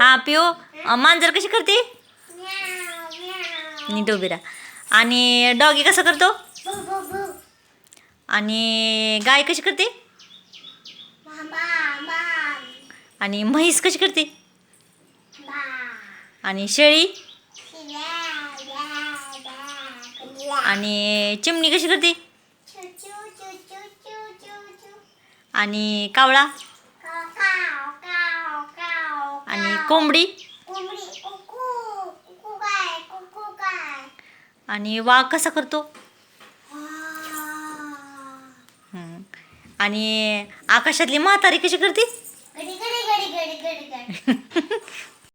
हा पिओ मांजर कशी करते नीट उभी राहा. आणि डॉगी कसा करतो. आणि गाय कशी करते. आणि म्हैस कशी करते. आणि शेळी आणि चिमणी कशी करते. आणि कावळा आणि कोंबडी आणि वाघ कसा करतो. आणि आकाशातली म्हातारी कशी करते.